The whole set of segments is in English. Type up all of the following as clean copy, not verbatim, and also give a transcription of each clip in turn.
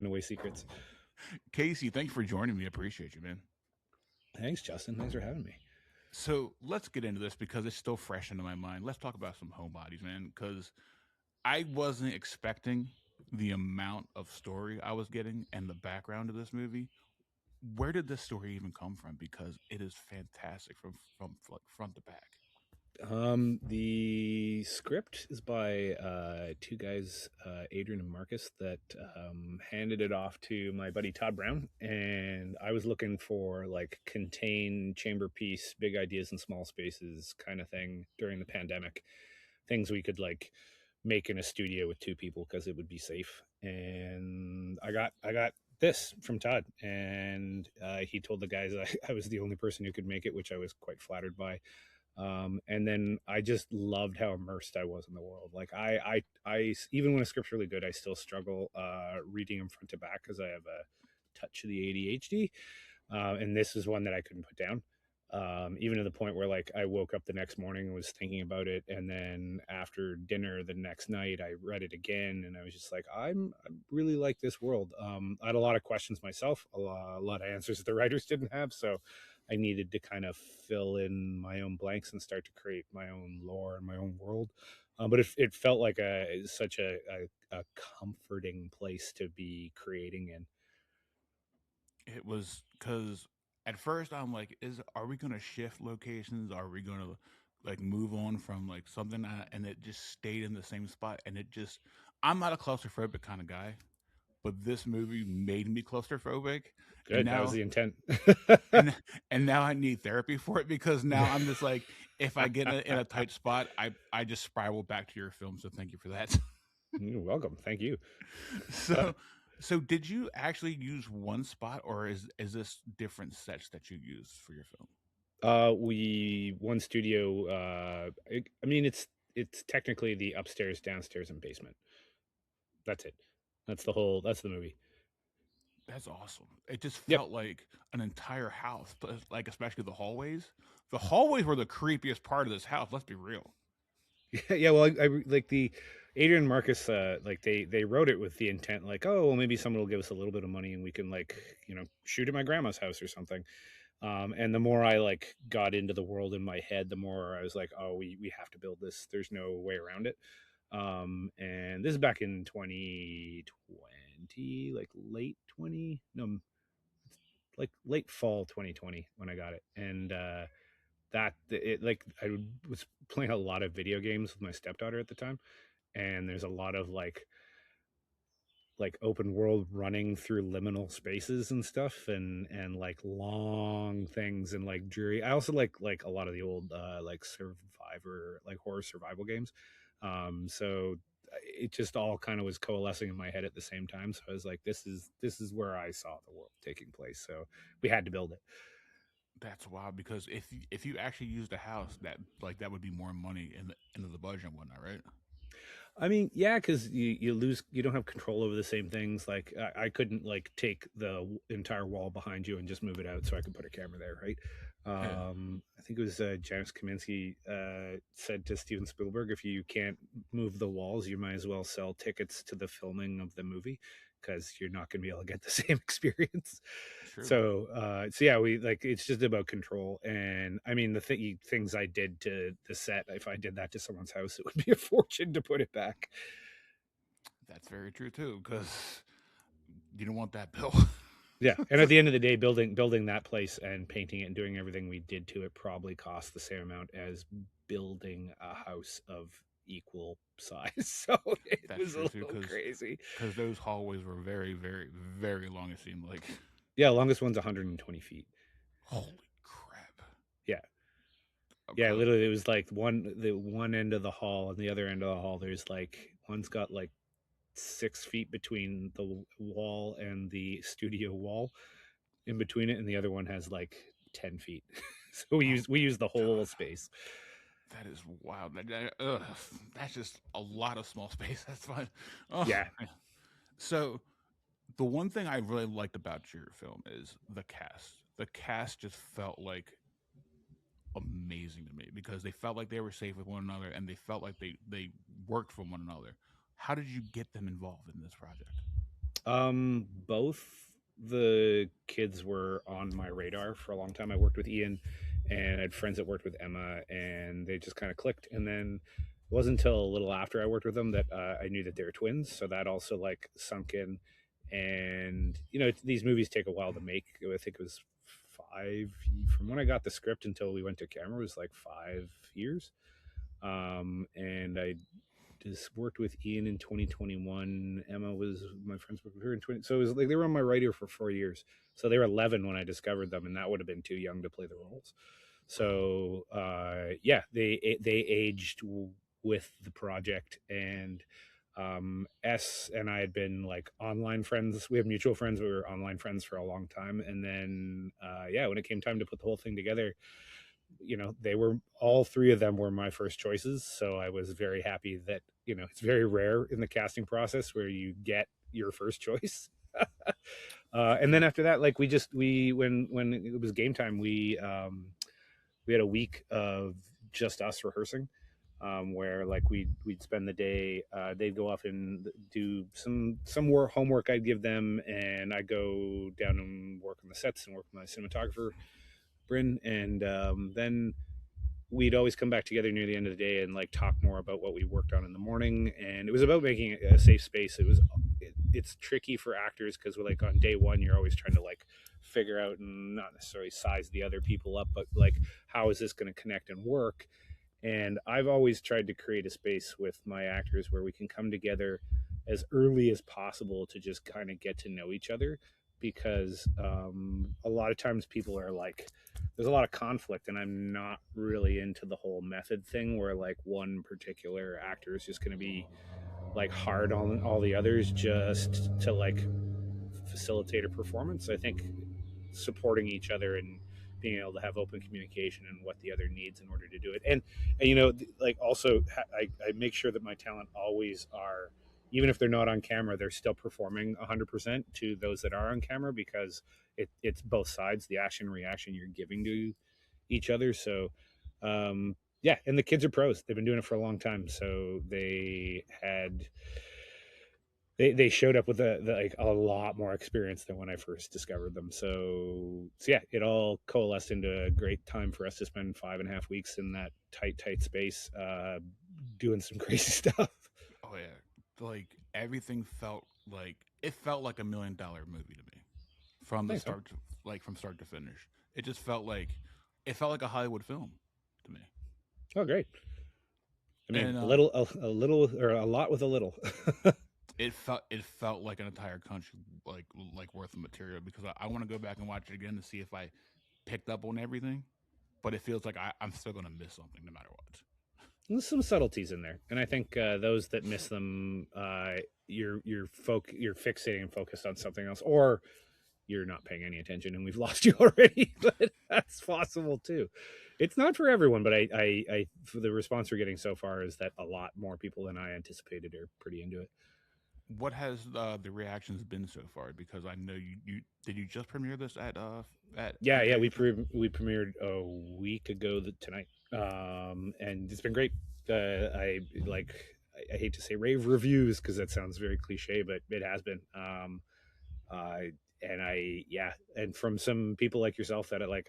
giving away secrets. Casey, thanks for joining me. I appreciate you, man. Thanks, Justin. Thanks for having me. So let's get into this because it's still fresh into my mind. Let's talk about some homebodies, man. Because I wasn't expecting the amount of story I was getting and the background of this movie. Where did this story even come from? Because it is fantastic from like front to back. The script is by two guys, Adrian and Marcus, that handed it off to my buddy Todd Brown, and I was looking for like contained chamber piece, big ideas in small spaces kind of thing during the pandemic. Things we could like make in a studio with two people because it would be safe. And I got this from Todd, and he told the guys I was the only person who could make it, which I was quite flattered by. And then I just loved how immersed I was in the world. Like even when a script's really good, I still struggle reading them front to back because I have a touch of the ADHD. And this is one that I couldn't put down. Even to the point where like I woke up the next morning and was thinking about it, and then after dinner the next night I read it again, and I was just like, I really like this world. I had a lot of questions myself, a lot of answers that the writers didn't have, so I needed to kind of fill in my own blanks and start to create my own lore and my own world. But it felt like such a comforting place to be creating in. It was because at first I'm like, is are we gonna shift locations? Are we gonna like move on from like something? And it just stayed in the same spot. And it just, I'm not a claustrophobic kind of guy, but this movie made me claustrophobic, and Good, that was now the intent. and and now I need therapy for it because now I'm just like, if I get in a tight spot, I just spiral back to your film. So thank you for that. You're welcome. Thank you. Uh, so so did you actually use one spot, or is this different sets that you use for your film? we one studio. I mean, it's technically the upstairs, downstairs, and basement. That's it. That's the whole. That's the movie. That's awesome. It just Yep. felt like an entire house, but like especially the hallways. The hallways were the creepiest part of this house. Let's be real. Yeah. Well, I like the Adrian and Marcus. Like they wrote it with the intent, like, oh, well, maybe someone will give us a little bit of money and we can like shoot at my grandma's house or something. And the more I like got into the world in my head, the more I was like, oh, we have to build this. There's no way around it. And this is back in 2020, like late 20, no, like late fall 2020 when I got it. And that it like was playing a lot of video games with my stepdaughter at the time, and there's a lot of like open world running through liminal spaces and stuff, and like long things and like dreary. I also like a lot of the old like survivor, like horror survival games. So it just all kind of was coalescing in my head at the same time, so I was like, this is where I saw the world taking place, so we had to build it. That's wild because if you actually used a house, that like that would be more money in the into the budget and whatnot, right? I mean, yeah, because you lose, you don't have control over the same things. Like I couldn't like take the entire wall behind you and just move it out so I could put a camera there, right? Yeah. I think it was Janis Kaminsky said to Steven Spielberg, if you can't move the walls, you might as well sell tickets to the filming of the movie because you're not going to be able to get the same experience. True. So yeah, we like it's just about control. And I mean, the things I did to the set, if I did that to someone's house, it would be a fortune to put it back. That's very true too, because you don't want that bill. Yeah, and at the end of the day, building that place and painting it and doing everything we did to it probably cost the same amount as building a house of equal size. So it That's was a true too, little crazy. because those hallways were very, very, very long. It seemed like. Yeah, longest one's 120 feet. Holy crap! Yeah, yeah, Okay. literally, it was like the one end of the hall and the other end of the hall. There's like one's got like 6 feet between the wall and the studio wall in between it, and the other one has like 10 feet. So Oh we use the whole god, space. that is wild. That's just a lot of small space. That's fine. Oh, Yeah. man. So the one thing I really liked about your film is the cast. The cast just felt like amazing to me because they felt like they were safe with one another and they felt like they worked for one another. How did you get them involved in this project? Both the kids were on my radar for a long time. I worked with Ian, and I had friends that worked with Emma, and they just kind of clicked. And then it wasn't until a little after I worked with them that I knew that they were twins. So that also like sunk in. And these movies take a while to make. I think it was five from when I got the script until we went to camera was like 5 years. And I just worked with Ian in 2021. Emma was my friends worked with her in 20. So it was like they were on my radio for 4 years. So they were 11 when I discovered them, and that would have been too young to play the roles. So yeah, they aged with the project, and S and I had been like online friends. We have mutual friends. We were online friends for a long time, and then yeah, when it came time to put the whole thing together, they were all three of them were my first choices. So I was very happy that it's very rare in the casting process where you get your first choice. And then after that, like we when it was game time, we had a week of just us rehearsing, where like we'd spend the day. They'd go off and do some work homework I'd give them, and I go down and work on the sets and work with my cinematographer Bryn, and then we'd always come back together near the end of the day and like talk more about what we worked on in the morning. And it was about making it a safe space. It's tricky for actors because we're like on day one you're always trying to like figure out and not necessarily size the other people up, but like how is this going to connect and work. And I've always tried to create a space with my actors where we can come together as early as possible to just kind of get to know each other, because a lot of times people are like, there's a lot of conflict, and I'm not really into the whole method thing where like one particular actor is just going to be like hard on all the others just to like facilitate a performance. I think supporting each other and being able to have open communication and what the other needs in order to do it. And like also I make sure that my talent always are, even if they're not on camera, they're still performing 100% to those that are on camera, because it's both sides, the action reaction you're giving to each other. So yeah, and the kids are pros. They've been doing it for a long time. So they showed up with like a lot more experience than when I first discovered them. So yeah, it all coalesced into a great time for us to spend 5.5 weeks in that tight space, doing some crazy stuff. Oh yeah, like everything felt like it felt like $1 million movie to me from the Thanks, man. start to from start to finish. It just felt like a Hollywood film to me. Oh, great. I mean, And a little, or a lot with a little. it felt like an entire country like worth of material because I want to go back and watch it again to see if I picked up on everything. But it feels like I'm still gonna miss something no matter what. There's some subtleties in there, and I think those that miss them, you're fixating and focused on something else, or you're not paying any attention and we've lost you already. But that's possible too. It's not for everyone, but for the response we're getting so far is that a lot more people than I anticipated are pretty into it. What has the reactions been so far? Because I know you did you just premiere this at Yeah, yeah, Fantasia Festival? we premiered a week ago tonight, and it's been great. I like. I hate to say rave reviews because that sounds very cliche, but it has been. Uh, and yeah, and from some people like yourself that I like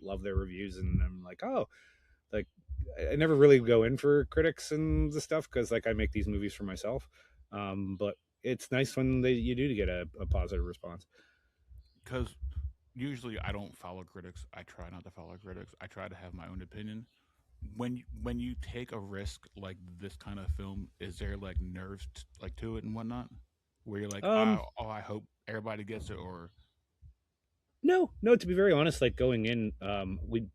love their reviews, and I'm like, oh, like I never really go in for critics and the stuff because like I make these movies for myself. But it's nice when you do get a positive response. Because usually I don't follow critics. I try not to follow critics. I try to have my own opinion. When you take a risk like this kind of film, is there like nerves like to it and whatnot, where you're like, Um, oh, I hope everybody gets it, or no, no. To be very honest, like going in, we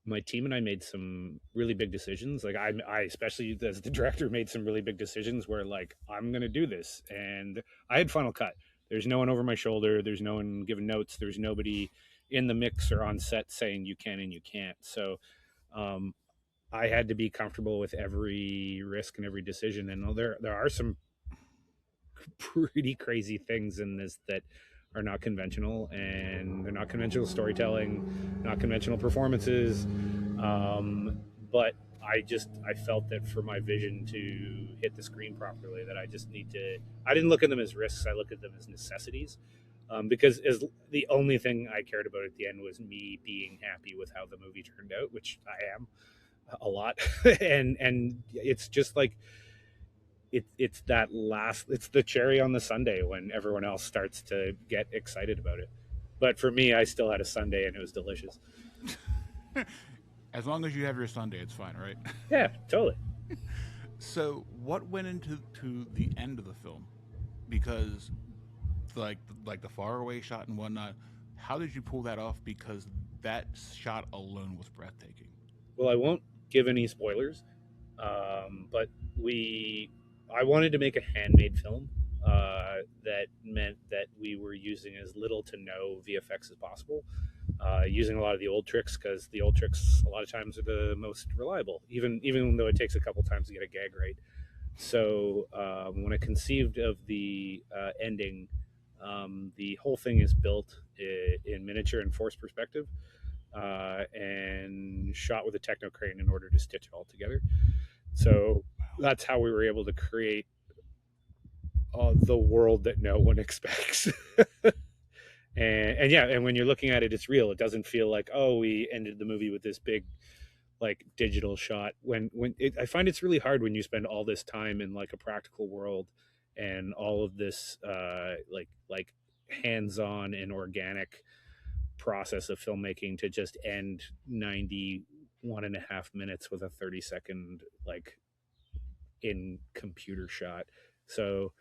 my team and I made some really big decisions. Like I especially as the director made some really big decisions where like I'm gonna do this, and I had final cut. There's no one over my shoulder. There's no one giving notes. There's nobody in the mix or on set saying you can and you can't. So um, I had to be comfortable with every risk and every decision. And there are some pretty crazy things in this that are not conventional, and they're not conventional storytelling, not conventional performances. But I felt that for my vision to hit the screen properly, that I just need to. I didn't look at them as risks. I looked at them as necessities, because as the only thing I cared about at the end was me being happy with how the movie turned out, which I am a lot, and it's just like it's that last, it's the cherry on the sundae when everyone else starts to get excited about it. But for me, I still had a sundae and it was delicious. As long as you have your Sunday, it's fine, right? Yeah, totally. So, what went into the end of the film? Because like the faraway shot and whatnot, how did you pull that off? Because that shot alone was breathtaking. Well, I won't give any spoilers, but I wanted to make a handmade film, that meant that we were using as little to no VFX as possible, using a lot of the old tricks, because the old tricks a lot of times are the most reliable, even though it takes a couple times to get a gag right. So when I conceived of the ending, the whole thing is built in miniature and force perspective, and shot with a techno crane in order to stitch it all together. So Wow. that's how we were able to create the world that no one expects. And yeah, and when you're looking at it, it's real. It doesn't feel like, oh, we ended the movie with this big like digital shot. I find it's really hard when you spend all this time in like a practical world and all of this like hands-on and organic process of filmmaking to just end 91.5 minutes with a 30-second like in computer shot. So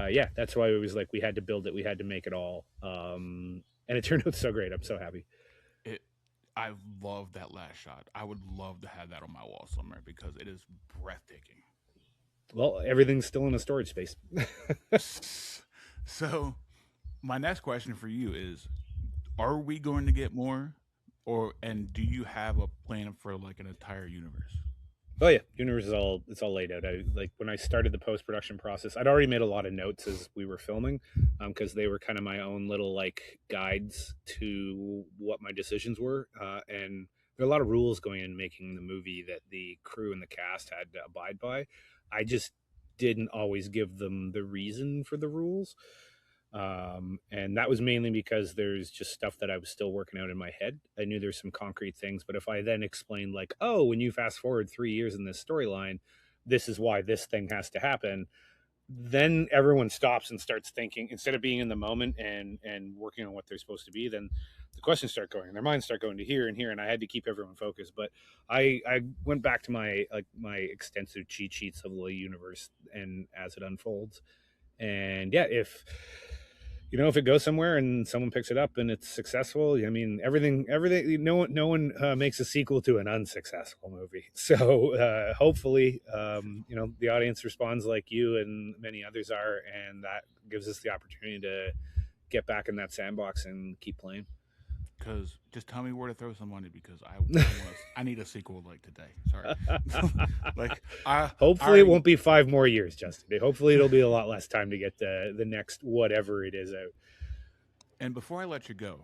yeah, that's why it was like we had to build it, we had to make it all, and it turned out so great. I'm so happy. It I love that last shot. I would love to have that on my wall somewhere because it is breathtaking. Well, everything's still in a storage space. So, my next question for you is, are we going to get more, or and do you have a plan for like an entire universe? Oh yeah, universe is all, it's all laid out. I like when I started the post production process, I'd already made a lot of notes as we were filming, because they were kind of my own little like guides to what my decisions were, and there are a lot of rules going in making the movie that the crew and the cast had to abide by. I just didn't always give them the reason for the rules, and that was mainly because there's just stuff that I was still working out in my head. I knew there's some concrete things, but if I then explained like, oh, when you fast forward 3 years in this storyline, this is why this thing has to happen, then everyone stops and starts thinking instead of being in the moment and working on what they're supposed to be. Then the questions start going, their minds start going to here and here, and I had to keep everyone focused. But I went back to my like my extensive cheat sheets of the universe and as it unfolds, and yeah, if it goes somewhere and someone picks it up and it's successful, I mean, everything, no one makes a sequel to an unsuccessful movie. So hopefully, the audience responds like you and many others are, and that gives us the opportunity to get back in that sandbox and keep playing. Because just tell me where to throw some money because I need a sequel like today. Sorry, like I Hopefully, it already. won't be 5 more years, Justin. Hopefully, it'll be a lot less time to get the next whatever it is out. And before I let you go,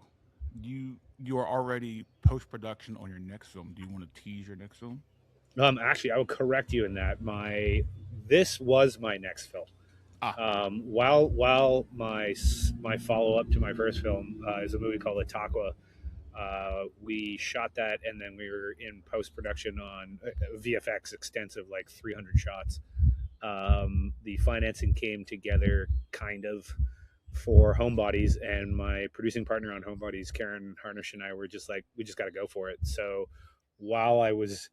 you are already post production on your next film. Do you want to tease your next film? Actually, I will correct you in that my this was my next film. Ah, While my follow up to my first film is a movie called Itaqua. We shot that, and then we were in post production on VFX extensive, like 300 shots. The financing came together kind of for Homebodies, and my producing partner on Homebodies, Karen Harnish, and I were just like, we just got to go for it. So while I was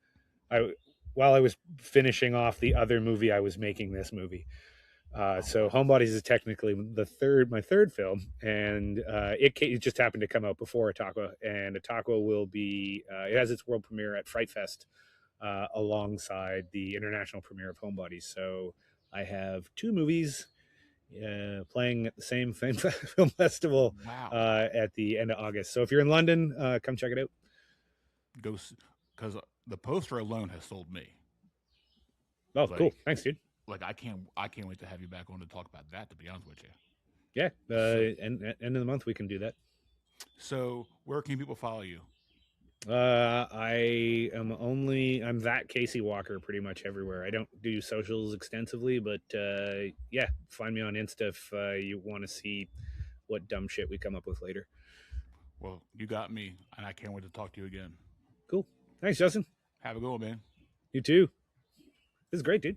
I while I was finishing off the other movie, I was making this movie. oh So wow, Homebodies is technically my third film, and it just happened to come out before Ataqua, and Ataqua will be it has its world premiere at Fright Fest, alongside the international premiere of Homebodies. So I have two movies playing at the same film festival wow. at the end of August. So if you're in London, come check it out. Go because the poster alone has sold me. Oh, Like cool! Thanks, dude. I can't wait to have you back on to talk about that. To be honest with you. Yeah, So end of the month we can do that. so where can people follow you? I'm that Casey Walker pretty much everywhere. I don't do socials extensively, but yeah, find me on Insta if you want to see what dumb shit we come up with later. Well, you got me, and I can't wait to talk to you again. Cool. Thanks, Justin. Have a good one, man. You too. This is great, dude.